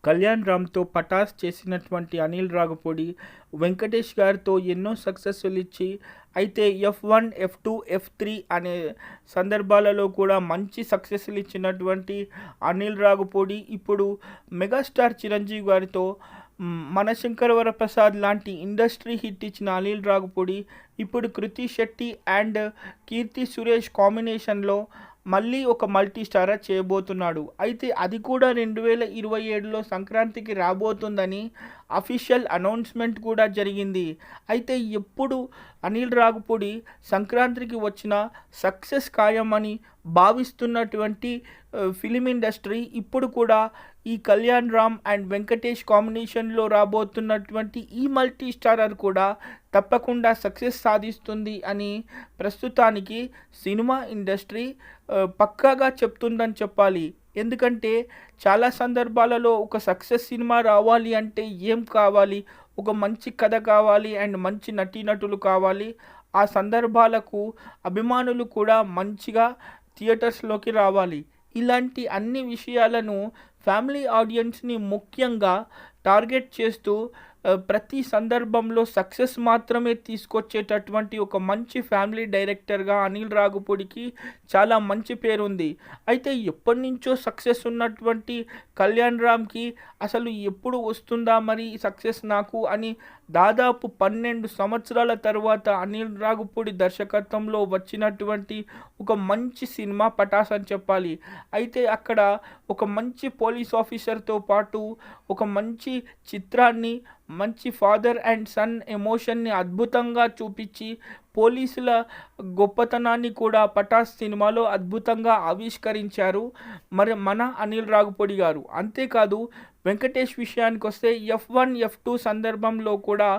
కళ్యాణ్ రామ్‌తో 'పటాస్' చేసినటువంటి అనిల్ రావిపూడి, వెంకటేష్ గారితో ఎన్నో సక్సెస్‌లు ఇచ్చి, అయితే ఎఫ్1, ఎఫ్2, ఎఫ్3 అనే సందర్భాలలో కూడా మంచి సక్సెస్‌లు ఇచ్చినటువంటి అనిల్ రావిపూడి ఇప్పుడు మెగాస్టార్ చిరంజీవి గారితో 'మనశంకర వరప్రసాద్' లాంటి ఇండస్ట్రీ హిట్ ఇచ్చిన అనిల్ రావిపూడి ఇప్పుడు 'కృతి శెట్టి' అండ్ 'కీర్తి సురేష్' కాంబినేషన్‌లో మళ్ళీ ఒక మల్టీ స్టారర్ చేయబోతున్నాడు. అయితే అది కూడా 2027లో సంక్రాంతికి రాబోతుందని అఫీషియల్ అనౌన్స్‌మెంట్ కూడా జరిగింది. అయితే ఎప్పుడు అనిల్ రావిపూడి సంక్రాంతికి వచ్చిన సక్సెస్ ఖాయమని భావిస్తున్నటువంటి ఫిలిం ఇండస్ట్రీ ఇప్పుడు కూడా ఈ కళ్యాణ్ రామ్ అండ్ వెంకటేష్ కాంబినేషన్‌లో రాబోతున్నటువంటి ఈ మల్టీ స్టారర్ కూడా తప్పకుండా సక్సెస్ సాధిస్తుంది అని ప్రస్తుతానికి సినిమా ఇండస్ట్రీ పక్కాగా చెప్తుందని చెప్పాలి. ఎందుకంటే చాలా సందర్భాలలో ఒక సక్సెస్ సినిమా రావాలి అంటే ఏం కావాలి? ఒక మంచి కథ కావాలి అండ్ మంచి నటీనటులు కావాలి. ఆ సందర్భాలకు అభిమానులు కూడా మంచిగా థియేటర్స్‌లోకి రావాలి. ఇలాంటి అన్ని విషయాలను ఫ్యామిలీ ఆడియన్స్‌ని ముఖ్యంగా టార్గెట్ చేస్తూ ప్రతి సందర్భంలో సక్సెస్ మాత్రమే తీసుకొచ్చేటటువంటి ఒక మంచి ఫ్యామిలీ డైరెక్టర్గా అనిల్ రావిపూడికి చాలా మంచి పేరుంది. అయితే ఎప్పటినుంచో సక్సెస్ ఉన్నటువంటి కళ్యాణ్ రామ్‌కి అసలు ఎప్పుడు వస్తుందా మరి సక్సెస్ నాకు అని దాదాపు 12 సంవత్సరాల తర్వాత అనిల్ రావిపూడి దర్శకత్వంలో వచ్చినటువంటి ఒక మంచి సినిమా 'పటాస్' అని చెప్పాలి. అయితే అక్కడ ఒక మంచి పోలీస్ ఆఫీసర్‌తో పాటు ఒక మంచి చిత్రాన్ని, మంచి ఫాదర్ అండ్ సన్ ఎమోషన్‌ని అద్భుతంగా చూపించి, పోలీసుల గొప్పతనాన్ని కూడా 'పటాస్' సినిమాలో అద్భుతంగా ఆవిష్కరించారు మరి మన అనిల్ రావిపూడి గారు. అంతేకాదు వెంకటేష్ విషయానికొస్తే ఎఫ్1, ఎఫ్2 సందర్భంలో కూడా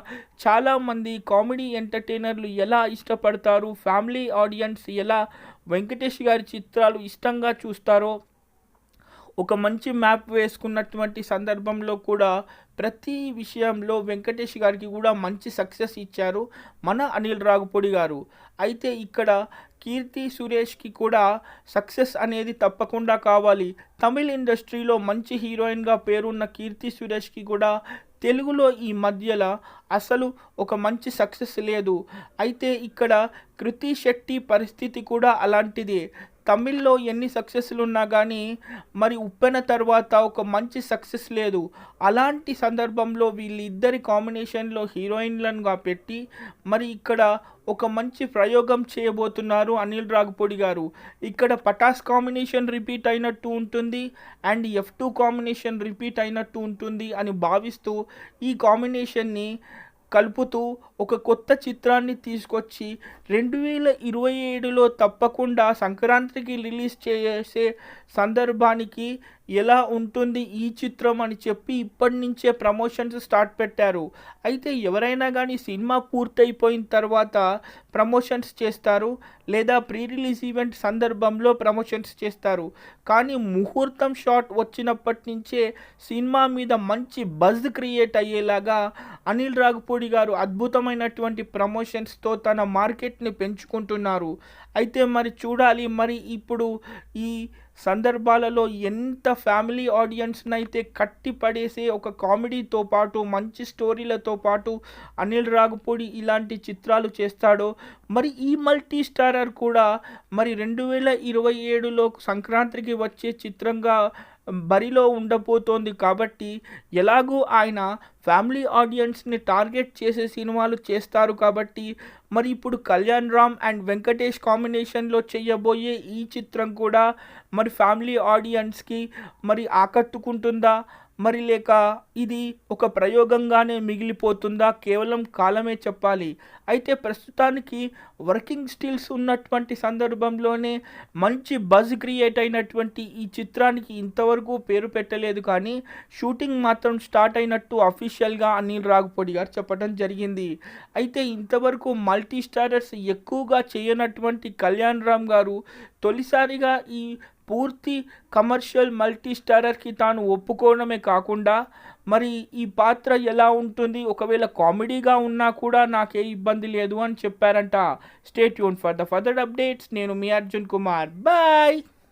చాలామంది కామెడీ ఎంటర్‌టైనర్లు ఎలా ఇష్టపడతారు, ఫ్యామిలీ ఆడియన్స్ ఎలా వెంకటేష్ గారి చిత్రాలు ఇష్టంగా చూస్తారో ఒక మంచి మ్యాప్ వేసుకున్నటువంటి సందర్భంలో కూడా ప్రతి విషయంలో వెంకటేష్ గారికి కూడా మంచి సక్సెస్ ఇచ్చారు మన అనిల్ రావిపూడి గారు. అయితే ఇక్కడ కీర్తి సురేష్కి కూడా సక్సెస్ అనేది తప్పకుండా కావాలి. తమిళ్ ఇండస్ట్రీలో మంచి హీరోయిన్గా పేరున్న కీర్తి సురేష్కి కూడా తెలుగులో ఈ మధ్యల అసలు ఒక మంచి సక్సెస్ లేదు. అయితే ఇక్కడ కృతి శెట్టి పరిస్థితి కూడా అలాంటిదే. తమిళ్లో ఎన్ని సక్సెస్లు ఉన్నా కానీ మరి ఉప్పెన తర్వాత ఒక మంచి సక్సెస్ లేదు. అలాంటి సందర్భంలో వీళ్ళిద్దరి కాంబినేషన్లో హీరోయిన్లనుగా పెట్టి మరి ఇక్కడ ఒక మంచి ప్రయోగం చేయబోతున్నారు అనిల్ రావిపూడి గారు. ఇక్కడ 'పటాస్' కాంబినేషన్ రిపీట్ అయినట్టు ఉంటుంది అండ్ ఎఫ్2 కాంబినేషన్ రిపీట్ అయినట్టు ఉంటుంది అని భావిస్తూ ఈ కాంబినేషన్ని కలుపుతూ ఒక కొత్త చిత్రాన్ని తీసుకొచ్చి 2027లో తప్పకుండా సంక్రాంతికి రిలీజ్ చేసే సందర్భానికి ఎలా ఉంటుంది ఈ చిత్రం అని చెప్పి ఇప్పటి నుంచే ప్రమోషన్స్ స్టార్ట్ పెట్టారు. అయితే ఎవరైనా కానీ సినిమా పూర్తయిపోయిన తర్వాత ప్రమోషన్స్ చేస్తారు, లేదా ప్రీ రిలీజ్ ఈవెంట్ సందర్భంలో ప్రమోషన్స్ చేస్తారు. కానీ ముహూర్తం షాట్ వచ్చినప్పటి నుంచే సినిమా మీద మంచి బజ్ క్రియేట్ అయ్యేలాగా అనిల్ రావిపూడి గారు అద్భుతమైనటువంటి ప్రమోషన్స్తో తన మార్కెట్ని పెంచుకుంటున్నారు. అయితే మరి చూడాలి మరి ఇప్పుడు ఈ సందర్భాలలో ఎంత ఫ్యామిలీ ఆడియన్స్‌ని అయితే కట్టి పడేసే ఒక కామెడీతో పాటు మంచి స్టోరీలతో పాటు అనిల్ రావిపూడి ఇలాంటి చిత్రాలు చేస్తాడో మరి ఈ మల్టీ స్టారర్ కూడా మరి 2027లో సంక్రాంతికి వచ్చే చిత్రంగా బరిలో ఉండబోతోంది కాబట్టి ఎలాగూ ఆయన ఫ్యామిలీ ఆడియన్స్‌ని టార్గెట్ చేసే సినిమాలు చేస్తారు కాబట్టి మరి ఇప్పుడు కళ్యాణ్ రామ్ అండ్ వెంకటేష్ కాంబినేషన్‌లో చేయబోయే ఈ చిత్రం కూడా మరి ఫ్యామిలీ ఆడియన్స్‌కి మరి ఆకట్టుకుంటుందా? మరి లేక ఇది ఒక ప్రయోగంగానే మిగిలిపోతుందా? కేవలం కాలమే చెప్పాలి. అయితే ప్రస్తుతానికి వర్కింగ్ స్టిల్స్ ఉన్నటువంటి సందర్భంలోనే మంచి బజ్ క్రియేట్ అయినటువంటి ఈ చిత్రానికి ఇంతవరకు పేరు పెట్టలేదు కానీ షూటింగ్ మాత్రం స్టార్ట్ అయినట్టు అఫీషియల్‌గా అనిల్ రావిపూడి గారు చెప్పడం జరిగింది. అయితే ఇంతవరకు మల్టీ స్టారర్స్ ఎక్కువగా చేయనటువంటి కళ్యాణ్ రామ్ గారు తొలిసారిగా ఈ పూర్తి కమర్షియల్ మల్టీ స్టారర్‌కి తాను ఒప్పుకోవడమే కాకుండా మరి ఈ పాత్ర ఎలా ఉంటుంది, ఒకవేళ కామెడీగా ఉన్నా కూడా నాకే ఇబ్బంది లేదు అని చెప్పారంట. Stay tune for the further updates. నేను మీ అర్జున్ కుమార్. బాయ్.